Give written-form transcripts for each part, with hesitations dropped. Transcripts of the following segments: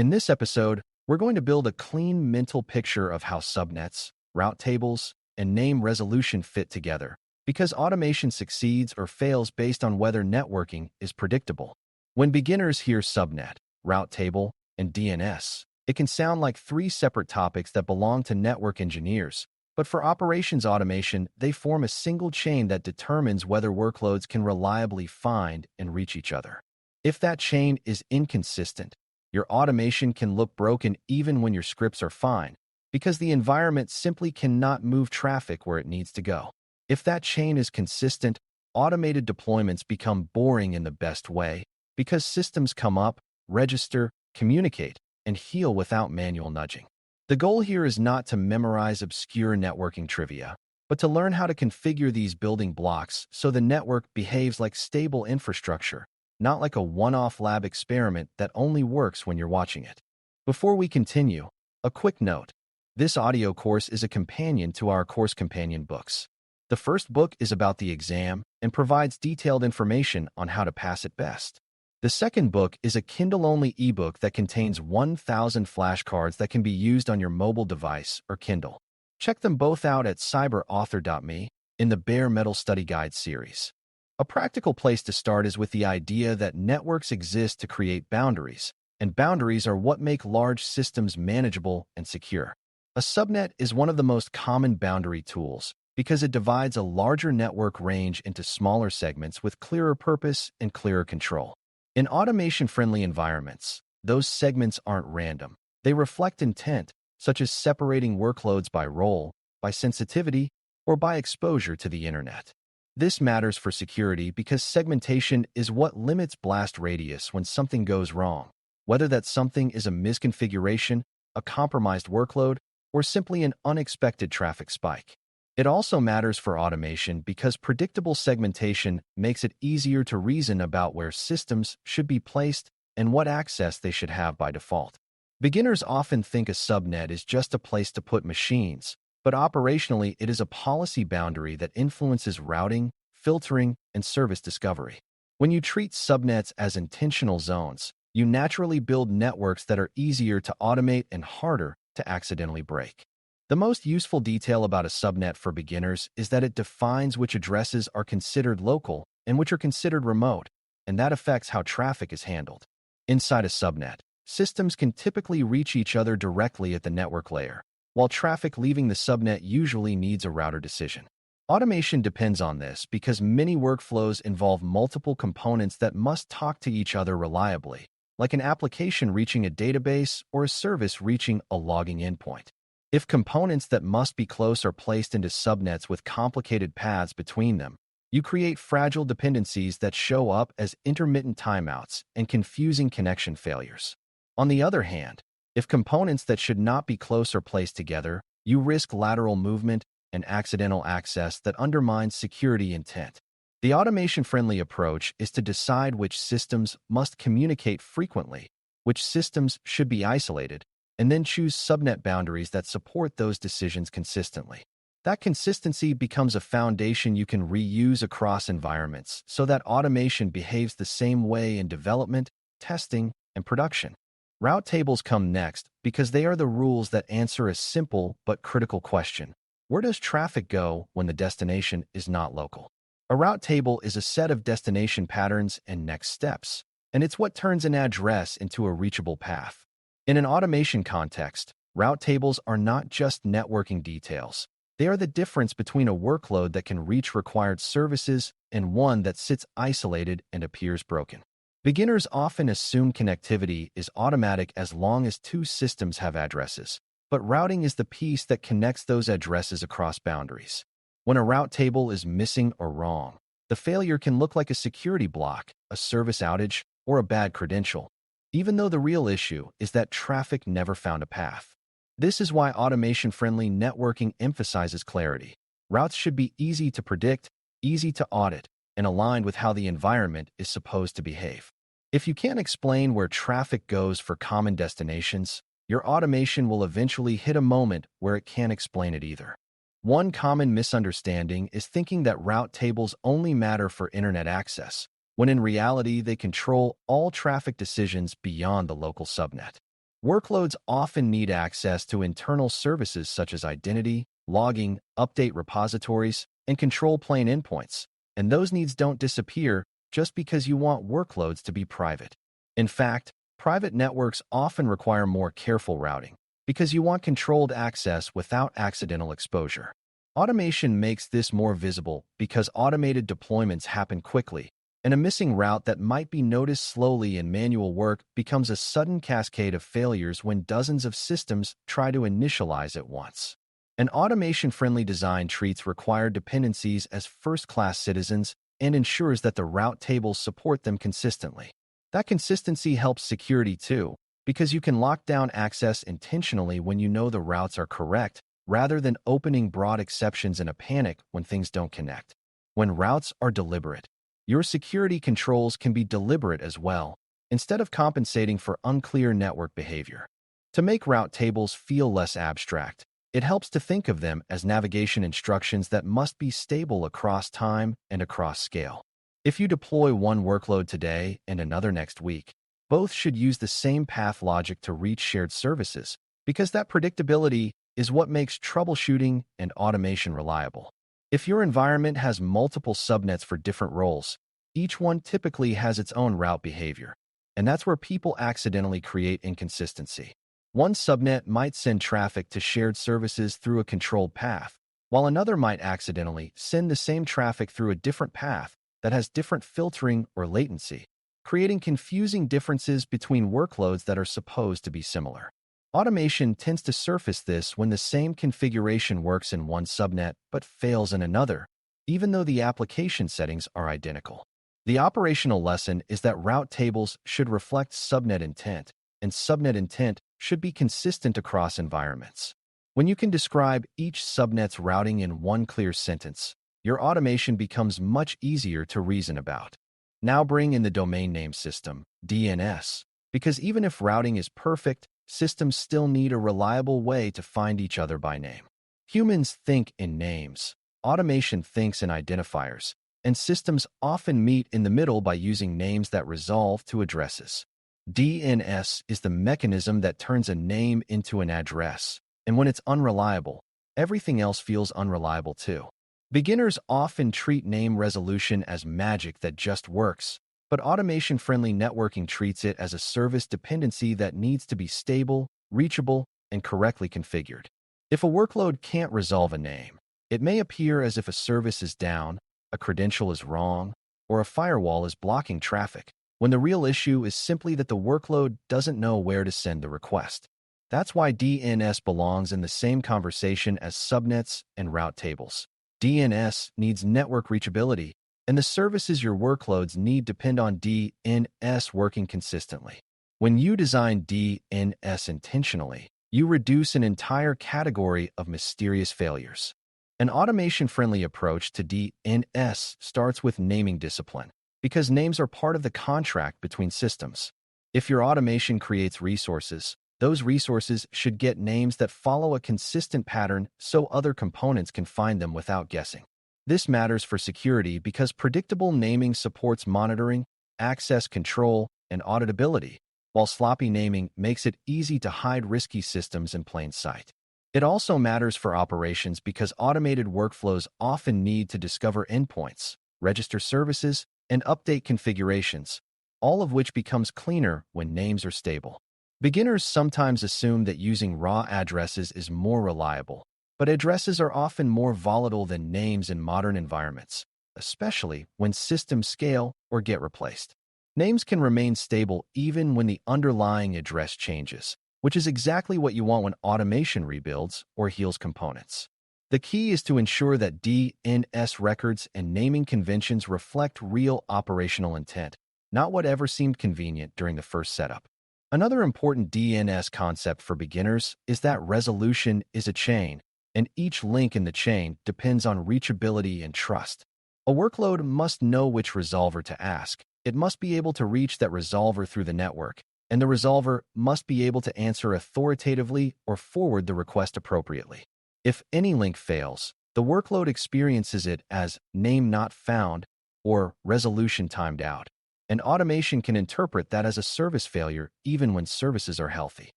In this episode, we're going to build a clean mental picture of how subnets, route tables, and name resolution fit together, because automation succeeds or fails based on whether networking is predictable. When beginners hear subnet, route table, and DNS, it can sound like three separate topics that belong to network engineers, but for operations automation, they form a single chain that determines whether workloads can reliably find and reach each other. If that chain is inconsistent, your automation can look broken even when your scripts are fine, because the environment simply cannot move traffic where it needs to go. If that chain is consistent, automated deployments become boring in the best way, because systems come up, register, communicate, and heal without manual nudging. The goal here is not to memorize obscure networking trivia, but to learn how to configure these building blocks so the network behaves like stable infrastructure, not like a one-off lab experiment that only works when you're watching it. Before we continue, a quick note. This audio course is a companion to our course companion books. The first book is about the exam and provides detailed information on how to pass it best. The second book is a Kindle-only ebook that contains 1,000 flashcards that can be used on your mobile device or Kindle. Check them both out at cyber.author.me in the Bare Metal Study Guide series. A practical place to start is with the idea that networks exist to create boundaries, and boundaries are what make large systems manageable and secure. A subnet is one of the most common boundary tools because it divides a larger network range into smaller segments with clearer purpose and clearer control. In automation-friendly environments, those segments aren't random. They reflect intent, such as separating workloads by role, by sensitivity, or by exposure to the internet. This matters for security because segmentation is what limits blast radius when something goes wrong, whether that something is a misconfiguration, a compromised workload, or simply an unexpected traffic spike. It also matters for automation because predictable segmentation makes it easier to reason about where systems should be placed and what access they should have by default. Beginners often think a subnet is just a place to put machines, but operationally it is a policy boundary that influences routing, filtering, and service discovery. When you treat subnets as intentional zones, you naturally build networks that are easier to automate and harder to accidentally break. The most useful detail about a subnet for beginners is that it defines which addresses are considered local and which are considered remote, and that affects how traffic is handled. Inside a subnet, systems can typically reach each other directly at the network layer, while traffic leaving the subnet usually needs a router decision. Automation depends on this because many workflows involve multiple components that must talk to each other reliably, like an application reaching a database or a service reaching a logging endpoint. If components that must be close are placed into subnets with complicated paths between them, you create fragile dependencies that show up as intermittent timeouts and confusing connection failures. On the other hand, if components that should not be close are placed together, you risk lateral movement and accidental access that undermines security intent. The automation-friendly approach is to decide which systems must communicate frequently, which systems should be isolated, and then choose subnet boundaries that support those decisions consistently. That consistency becomes a foundation you can reuse across environments so that automation behaves the same way in development, testing, and production. Route tables come next because they are the rules that answer a simple but critical question. Where does traffic go when the destination is not local? A route table is a set of destination patterns and next steps, and it's what turns an address into a reachable path. In an automation context, route tables are not just networking details. They are the difference between a workload that can reach required services and one that sits isolated and appears broken. Beginners often assume connectivity is automatic as long as two systems have addresses, but routing is the piece that connects those addresses across boundaries. When a route table is missing or wrong, the failure can look like a security block, a service outage, or a bad credential, even though the real issue is that traffic never found a path. This is why automation-friendly networking emphasizes clarity. Routes should be easy to predict, easy to audit, and aligned with how the environment is supposed to behave. If you can't explain where traffic goes for common destinations, your automation will eventually hit a moment where it can't explain it either. One common misunderstanding is thinking that route tables only matter for internet access, when in reality they control all traffic decisions beyond the local subnet. Workloads often need access to internal services such as identity, logging, update repositories, and control plane endpoints, and those needs don't disappear just because you want workloads to be private. In fact, private networks often require more careful routing because you want controlled access without accidental exposure. Automation makes this more visible because automated deployments happen quickly, and a missing route that might be noticed slowly in manual work becomes a sudden cascade of failures when dozens of systems try to initialize at once. An automation-friendly design treats required dependencies as first-class citizens and ensures that the route tables support them consistently. That consistency helps security too, because you can lock down access intentionally when you know the routes are correct, rather than opening broad exceptions in a panic when things don't connect. When routes are deliberate, your security controls can be deliberate as well, instead of compensating for unclear network behavior. To make route tables feel less abstract, it helps to think of them as navigation instructions that must be stable across time and across scale. If you deploy one workload today and another next week, both should use the same path logic to reach shared services, because that predictability is what makes troubleshooting and automation reliable. If your environment has multiple subnets for different roles, each one typically has its own route behavior, and that's where people accidentally create inconsistency. One subnet might send traffic to shared services through a controlled path, while another might accidentally send the same traffic through a different path that has different filtering or latency, creating confusing differences between workloads that are supposed to be similar. Automation tends to surface this when the same configuration works in one subnet but fails in another, even though the application settings are identical. The operational lesson is that route tables should reflect subnet intent, and subnet intent should be consistent across environments. When you can describe each subnet's routing in one clear sentence, your automation becomes much easier to reason about. Now bring in the domain name system, DNS, because even if routing is perfect, systems still need a reliable way to find each other by name. Humans think in names, automation thinks in identifiers, and systems often meet in the middle by using names that resolve to addresses. DNS is the mechanism that turns a name into an address, and when it's unreliable, everything else feels unreliable too. Beginners often treat name resolution as magic that just works, but automation-friendly networking treats it as a service dependency that needs to be stable, reachable, and correctly configured. If a workload can't resolve a name, it may appear as if a service is down, a credential is wrong, or a firewall is blocking traffic, when the real issue is simply that the workload doesn't know where to send the request. That's why DNS belongs in the same conversation as subnets and route tables. DNS needs network reachability, and the services your workloads need depend on DNS working consistently. When you design DNS intentionally, you reduce an entire category of mysterious failures. An automation-friendly approach to DNS starts with naming discipline, because names are part of the contract between systems. If your automation creates resources, those resources should get names that follow a consistent pattern so other components can find them without guessing. This matters for security because predictable naming supports monitoring, access control, and auditability, while sloppy naming makes it easy to hide risky systems in plain sight. It also matters for operations because automated workflows often need to discover endpoints, register services, and update configurations, all of which becomes cleaner when names are stable. Beginners sometimes assume that using raw addresses is more reliable, but addresses are often more volatile than names in modern environments, especially when systems scale or get replaced. Names can remain stable even when the underlying address changes, which is exactly what you want when automation rebuilds or heals components. The key is to ensure that DNS records and naming conventions reflect real operational intent, not whatever seemed convenient during the first setup. Another important DNS concept for beginners is that resolution is a chain, and each link in the chain depends on reachability and trust. A workload must know which resolver to ask. It must be able to reach that resolver through the network, and the resolver must be able to answer authoritatively or forward the request appropriately. If any link fails, the workload experiences it as name not found or resolution timed out, and automation can interpret that as a service failure even when services are healthy.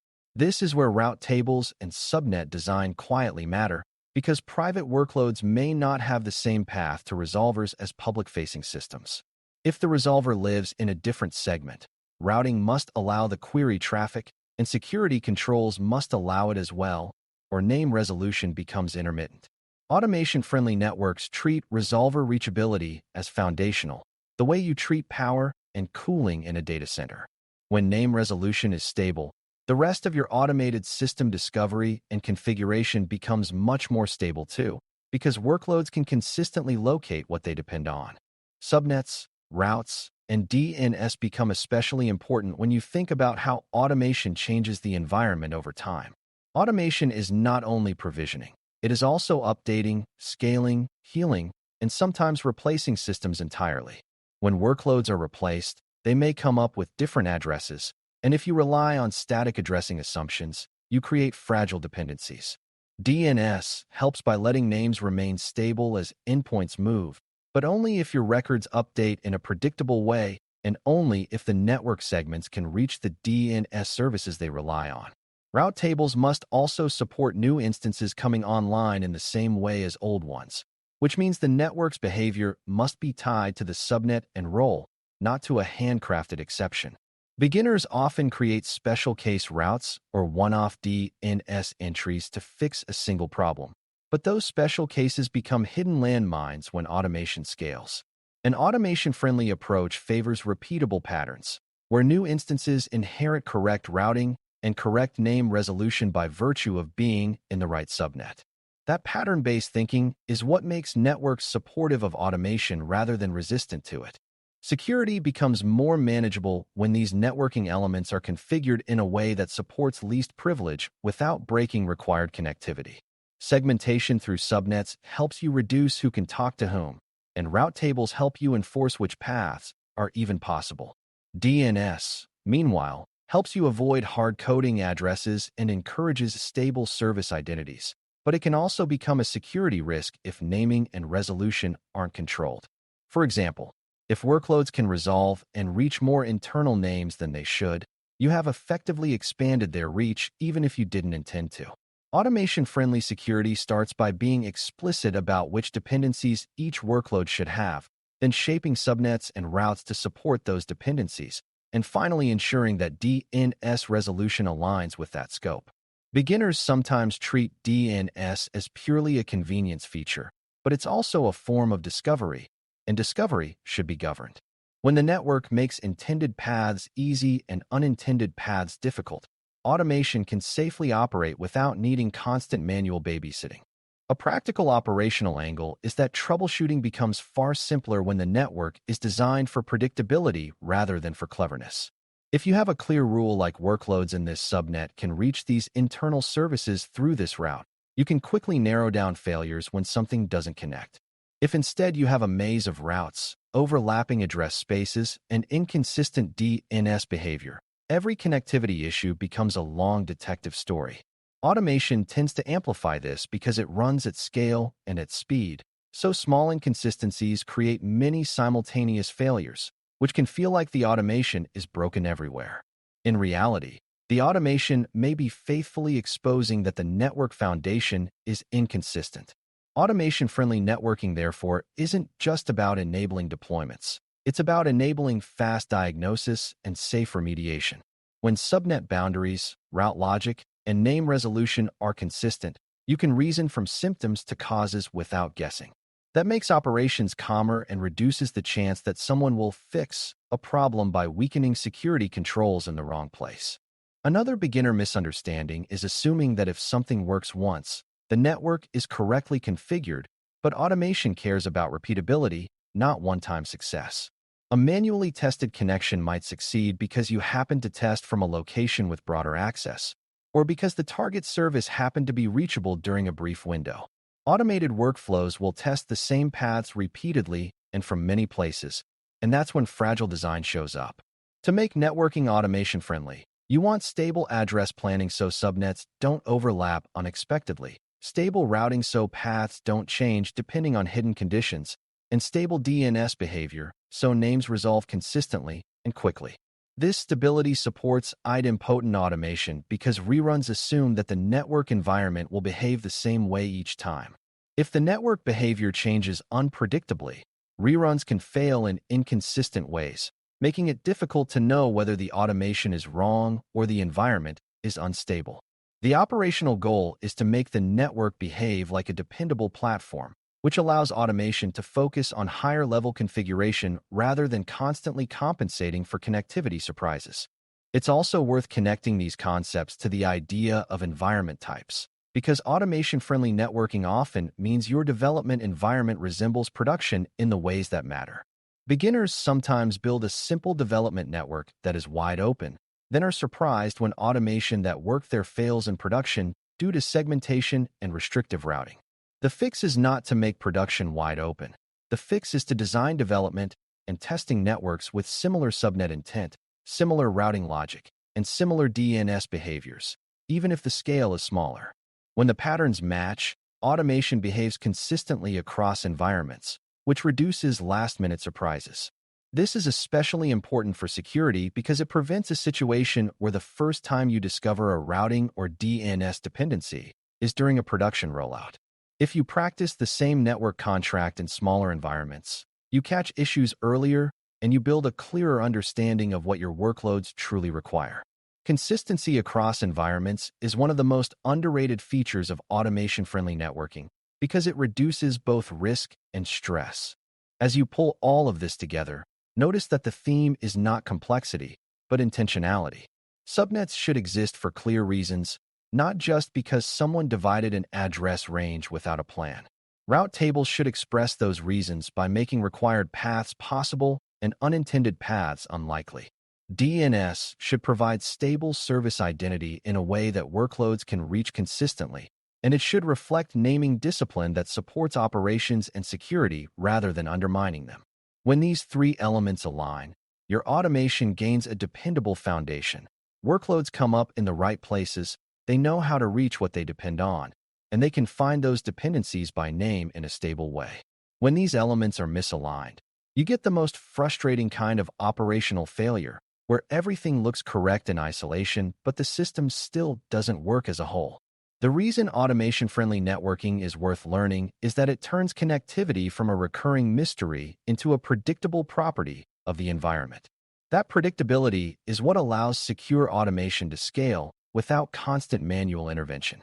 This is where route tables and subnet design quietly matter, because private workloads may not have the same path to resolvers as public-facing systems. If the resolver lives in a different segment, routing must allow the query traffic, and security controls must allow it as well, or name resolution becomes intermittent. Automation-friendly networks treat resolver reachability as foundational, the way you treat power and cooling in a data center. When name resolution is stable, the rest of your automated system discovery and configuration becomes much more stable too, because workloads can consistently locate what they depend on. Subnets, routes, and DNS become especially important when you think about how automation changes the environment over time. Automation is not only provisioning, it is also updating, scaling, healing, and sometimes replacing systems entirely. When workloads are replaced, they may come up with different addresses, and if you rely on static addressing assumptions, you create fragile dependencies. DNS helps by letting names remain stable as endpoints move, but only if your records update in a predictable way and only if the network segments can reach the DNS services they rely on. Route tables must also support new instances coming online in the same way as old ones, which means the network's behavior must be tied to the subnet and role, not to a handcrafted exception. Beginners often create special case routes or one-off DNS entries to fix a single problem, but those special cases become hidden landmines when automation scales. An automation-friendly approach favors repeatable patterns, where new instances inherit correct routing and correct name resolution by virtue of being in the right subnet. That pattern-based thinking is what makes networks supportive of automation rather than resistant to it. Security becomes more manageable when these networking elements are configured in a way that supports least privilege without breaking required connectivity. Segmentation through subnets helps you reduce who can talk to whom, and route tables help you enforce which paths are even possible. DNS, meanwhile, helps you avoid hard-coding addresses and encourages stable service identities, but it can also become a security risk if naming and resolution aren't controlled. For example, if workloads can resolve and reach more internal names than they should, you have effectively expanded their reach even if you didn't intend to. Automation-friendly security starts by being explicit about which dependencies each workload should have, then shaping subnets and routes to support those dependencies, and finally ensuring that DNS resolution aligns with that scope. Beginners sometimes treat DNS as purely a convenience feature, but it's also a form of discovery, and discovery should be governed. When the network makes intended paths easy and unintended paths difficult, automation can safely operate without needing constant manual babysitting. A practical operational angle is that troubleshooting becomes far simpler when the network is designed for predictability rather than for cleverness. If you have a clear rule like workloads in this subnet can reach these internal services through this route, you can quickly narrow down failures when something doesn't connect. If instead you have a maze of routes, overlapping address spaces, and inconsistent DNS behavior, every connectivity issue becomes a long detective story. Automation tends to amplify this because it runs at scale and at speed, so small inconsistencies create many simultaneous failures, which can feel like the automation is broken everywhere. In reality, the automation may be faithfully exposing that the network foundation is inconsistent. Automation-friendly networking, therefore, isn't just about enabling deployments. It's about enabling fast diagnosis and safe remediation. When subnet boundaries, route logic, and name resolution are consistent, you can reason from symptoms to causes without guessing. That makes operations calmer and reduces the chance that someone will fix a problem by weakening security controls in the wrong place. Another beginner misunderstanding is assuming that if something works once, the network is correctly configured, but automation cares about repeatability, not one-time success. A manually tested connection might succeed because you happen to test from a location with broader access, or because the target service happened to be reachable during a brief window. Automated workflows will test the same paths repeatedly and from many places, and that's when fragile design shows up. To make networking automation-friendly, you want stable address planning so subnets don't overlap unexpectedly, stable routing so paths don't change depending on hidden conditions, and stable DNS behavior so names resolve consistently and quickly. This stability supports idempotent automation because reruns assume that the network environment will behave the same way each time. If the network behavior changes unpredictably, reruns can fail in inconsistent ways, making it difficult to know whether the automation is wrong or the environment is unstable. The operational goal is to make the network behave like a dependable platform, which allows automation to focus on higher-level configuration rather than constantly compensating for connectivity surprises. It's also worth connecting these concepts to the idea of environment types, because automation-friendly networking often means your development environment resembles production in the ways that matter. Beginners sometimes build a simple development network that is wide open, then are surprised when automation that worked there fails in production due to segmentation and restrictive routing. The fix is not to make production wide open. The fix is to design development and testing networks with similar subnet intent, similar routing logic, and similar DNS behaviors, even if the scale is smaller. When the patterns match, automation behaves consistently across environments, which reduces last-minute surprises. This is especially important for security because it prevents a situation where the first time you discover a routing or DNS dependency is during a production rollout. If you practice the same network contract in smaller environments, you catch issues earlier and you build a clearer understanding of what your workloads truly require. Consistency across environments is one of the most underrated features of automation-friendly networking because it reduces both risk and stress. As you pull all of this together, notice that the theme is not complexity, but intentionality. Subnets should exist for clear reasons, not just because someone divided an address range without a plan. Route tables should express those reasons by making required paths possible and unintended paths unlikely. DNS should provide stable service identity in a way that workloads can reach consistently, and it should reflect naming discipline that supports operations and security rather than undermining them. When these three elements align, your automation gains a dependable foundation. Workloads come up in the right places, they know how to reach what they depend on, and they can find those dependencies by name in a stable way. When these elements are misaligned, you get the most frustrating kind of operational failure, where everything looks correct in isolation, but the system still doesn't work as a whole. The reason automation-friendly networking is worth learning is that it turns connectivity from a recurring mystery into a predictable property of the environment. That predictability is what allows secure automation to scale without constant manual intervention.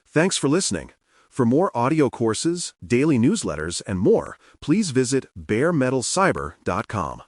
Thanks for listening. For more audio courses, daily newsletters, and more, please visit BareMetalCyber.com.